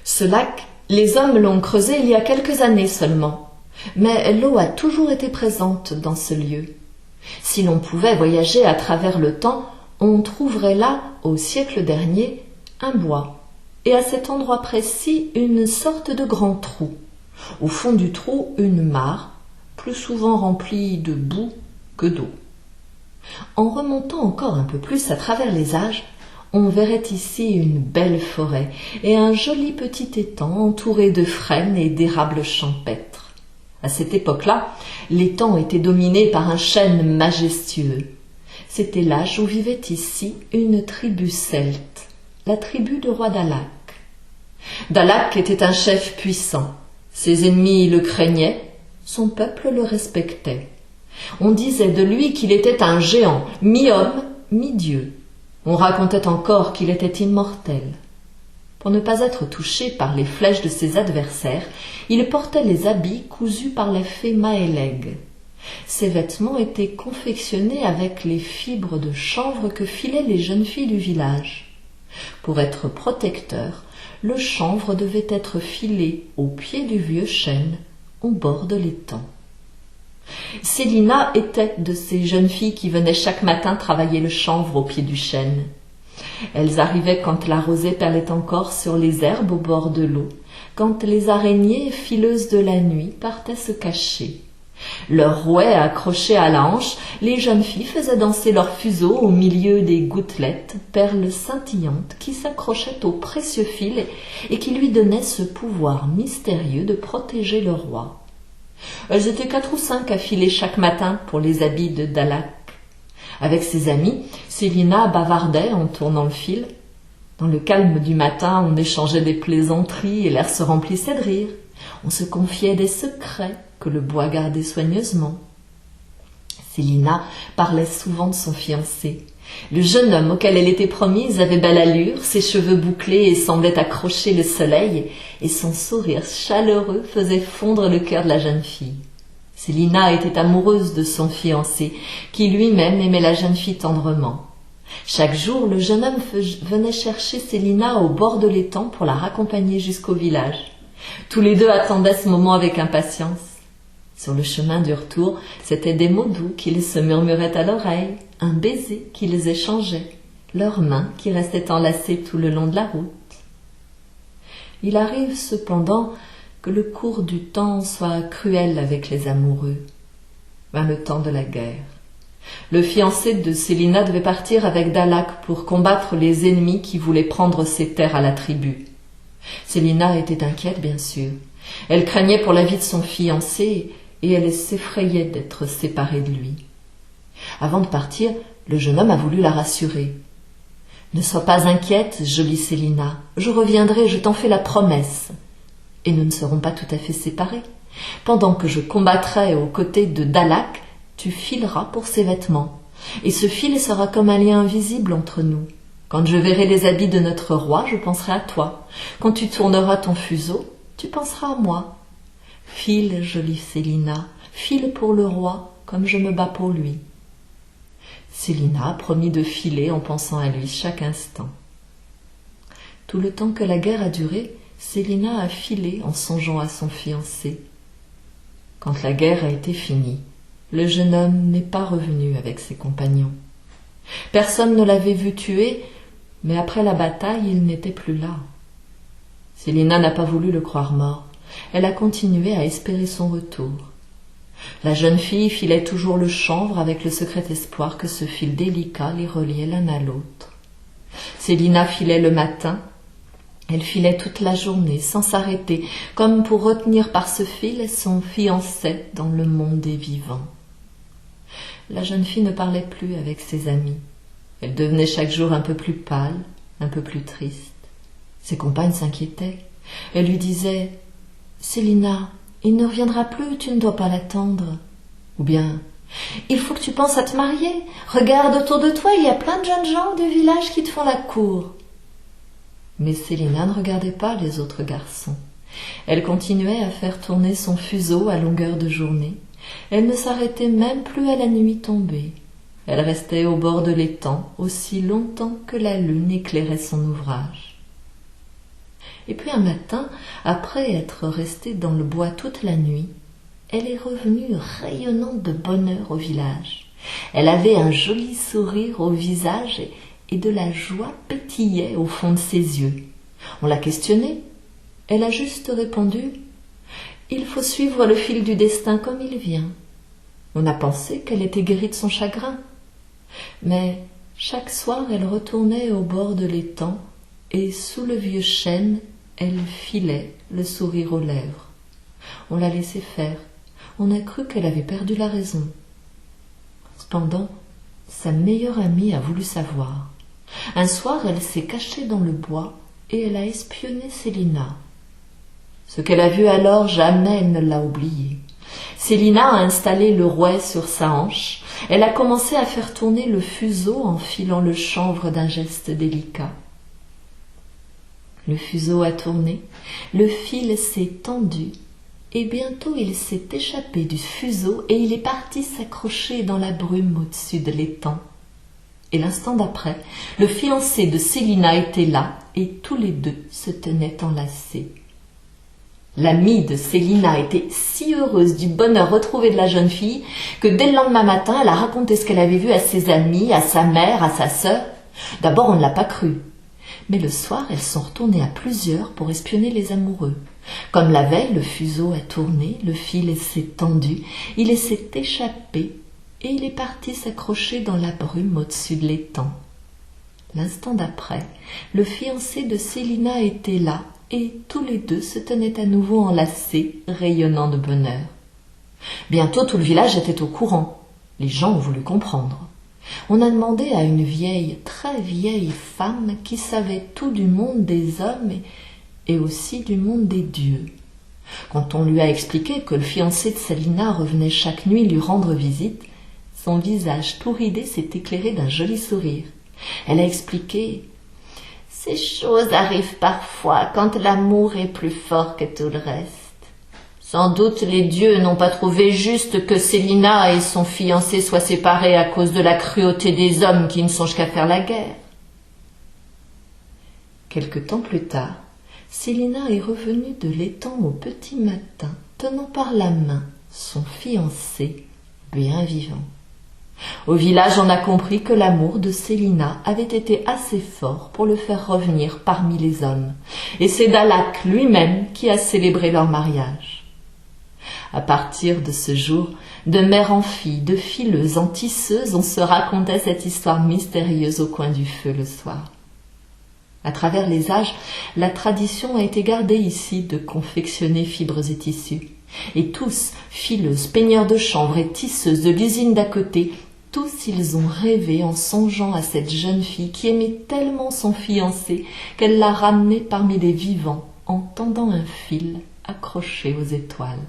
Ce lac, les hommes l'ont creusé il y a quelques années seulement, mais l'eau a toujours été présente dans ce lieu. Si l'on pouvait voyager à travers le temps, on trouverait là, au siècle dernier, un bois, et à cet endroit précis une sorte de grand trou. Au fond du trou, une mare, plus souvent remplie de boue que d'eau. En remontant encore un peu plus à travers les âges, on verrait ici une belle forêt et un joli petit étang entouré de frênes et d'érables champêtres. À cette époque-là, l'étang était dominé par un chêne majestueux. C'était l'âge où vivait ici une tribu celte, la tribu du roi Dalac. Dalac était un chef puissant. Ses ennemis le craignaient, son peuple le respectait. On disait de lui qu'il était un géant, mi-homme, mi-dieu. On racontait encore qu'il était immortel. Pour ne pas être touché par les flèches de ses adversaires, il portait les habits cousus par la fée Maëlègue. Ses vêtements étaient confectionnés avec les fibres de chanvre que filaient les jeunes filles du village. Pour être protecteur, le chanvre devait être filé au pied du vieux chêne, au bord de l'étang. Célina était de ces jeunes filles qui venaient chaque matin travailler le chanvre au pied du chêne. Elles arrivaient quand la rosée perlait encore sur les herbes au bord de l'eau, quand les araignées fileuses de la nuit partaient se cacher. Leurs rouets accrochés à la hanche, les jeunes filles faisaient danser leurs fuseaux au milieu des gouttelettes, perles scintillantes qui s'accrochaient au précieux fil et qui lui donnaient ce pouvoir mystérieux de protéger le roi. Elles étaient 4 ou 5 à filer chaque matin pour les habits de Dalac. Avec ses amis, Célina bavardait en tournant le fil. Dans le calme du matin, on échangeait des plaisanteries et l'air se remplissait de rire. On se confiait des secrets que le bois gardait soigneusement. Célina parlait souvent de son fiancé. Le jeune homme auquel elle était promise avait belle allure, ses cheveux bouclés et semblait accrocher le soleil, et son sourire chaleureux faisait fondre le cœur de la jeune fille. Célina était amoureuse de son fiancé, qui lui-même aimait la jeune fille tendrement. Chaque jour, le jeune homme venait chercher Célina au bord de l'étang pour la raccompagner jusqu'au village. Tous les deux attendaient ce moment avec impatience. Sur le chemin du retour, c'étaient des mots doux qu'ils se murmuraient à l'oreille, un baiser qu'ils échangeaient, leurs mains qui restaient enlacées tout le long de la route. Il arrive cependant que le cours du temps soit cruel avec les amoureux. Vint le temps de la guerre. Le fiancé de Célina devait partir avec Dalac pour combattre les ennemis qui voulaient prendre ses terres à la tribu. Célina était inquiète, bien sûr. Elle craignait pour la vie de son fiancé et elle s'effrayait d'être séparée de lui. Avant de partir, le jeune homme a voulu la rassurer. « Ne sois pas inquiète, jolie Célina, je reviendrai, je t'en fais la promesse. Et nous ne serons pas tout à fait séparés. Pendant que je combattrai aux côtés de Dalac, tu fileras pour ses vêtements, et ce fil sera comme un lien invisible entre nous. Quand je verrai les habits de notre roi, je penserai à toi. Quand tu tourneras ton fuseau, tu penseras à moi. File, jolie Célina, file pour le roi, comme je me bats pour lui. » Célina promit de filer en pensant à lui chaque instant. Tout le temps que la guerre a duré, Célina a filé en songeant à son fiancé. Quand la guerre a été finie, le jeune homme n'est pas revenu avec ses compagnons. Personne ne l'avait vu tuer, mais après la bataille, il n'était plus là. Célina n'a pas voulu le croire mort. Elle a continué à espérer son retour. La jeune fille filait toujours le chanvre avec le secret espoir que ce fil délicat les reliait l'un à l'autre. Célina filait le matin. Elle filait toute la journée, sans s'arrêter, comme pour retenir par ce fil son fiancé dans le monde des vivants. La jeune fille ne parlait plus avec ses amis. Elle devenait chaque jour un peu plus pâle, un peu plus triste. Ses compagnes s'inquiétaient. Elles lui disaient « Célina, il ne reviendra plus, tu ne dois pas l'attendre. » Ou bien « Il faut que tu penses à te marier. Regarde autour de toi, il y a plein de jeunes gens du village qui te font la cour. » Mais Célina ne regardait pas les autres garçons. Elle continuait à faire tourner son fuseau à longueur de journée. Elle ne s'arrêtait même plus à la nuit tombée. Elle restait au bord de l'étang aussi longtemps que la lune éclairait son ouvrage. Et puis un matin, après être restée dans le bois toute la nuit, elle est revenue rayonnante de bonheur au village. Elle avait un joli sourire au visage et de la joie pétillait au fond de ses yeux. On l'a questionnée. Elle a juste répondu « Il faut suivre le fil du destin comme il vient ». On a pensé qu'elle était guérie de son chagrin. Mais chaque soir, elle retournait au bord de l'étang et sous le vieux chêne, elle filait le sourire aux lèvres. On l'a laissée faire. On a cru qu'elle avait perdu la raison. Cependant, sa meilleure amie a voulu savoir. Un soir, elle s'est cachée dans le bois et elle a espionné Célina. Ce qu'elle a vu alors, jamais elle ne l'a oublié. Célina a installé le rouet sur sa hanche. Elle a commencé à faire tourner le fuseau en filant le chanvre d'un geste délicat. Le fuseau a tourné, le fil s'est tendu, et bientôt il s'est échappé du fuseau et il est parti s'accrocher dans la brume au-dessus de l'étang. Et l'instant d'après, le fiancé de Célina était là, et tous les deux se tenaient enlacés. L'amie de Célina était si heureuse du bonheur retrouvé de la jeune fille que dès le lendemain matin, elle a raconté ce qu'elle avait vu à ses amis, à sa mère, à sa sœur. D'abord, on ne l'a pas cru. Mais le soir, elles sont retournées à plusieurs pour espionner les amoureux. Comme la veille, le fuseau a tourné, le fil s'est tendu, il s'est échappé et il est parti s'accrocher dans la brume au-dessus de l'étang. L'instant d'après, le fiancé de Célina était là et tous les deux se tenaient à nouveau enlacés, rayonnant de bonheur. Bientôt tout le village était au courant. Les gens ont voulu comprendre. On a demandé à une vieille, très vieille femme qui savait tout du monde des hommes et aussi du monde des dieux. Quand on lui a expliqué que le fiancé de Célina revenait chaque nuit lui rendre visite, son visage tout ridé s'est éclairé d'un joli sourire. Elle a expliqué « Ces choses arrivent parfois quand l'amour est plus fort que tout le reste. Sans doute les dieux n'ont pas trouvé juste que Célina et son fiancé soient séparés à cause de la cruauté des hommes qui ne songent qu'à faire la guerre. » Quelque temps plus tard, Célina est revenue de l'étang au petit matin, tenant par la main son fiancé, bien vivant. Au village, on a compris que l'amour de Célina avait été assez fort pour le faire revenir parmi les hommes, et c'est Dalak lui-même qui a célébré leur mariage. À partir de ce jour, de mère en fille, de fileuse en tisseuse, on se racontait cette histoire mystérieuse au coin du feu le soir. À travers les âges, la tradition a été gardée ici de confectionner fibres et tissus. Et tous, fileuses, peigneurs de chanvre et tisseuses de l'usine d'à côté, tous ils ont rêvé en songeant à cette jeune fille qui aimait tellement son fiancé qu'elle l'a ramené parmi les vivants en tendant un fil accroché aux étoiles.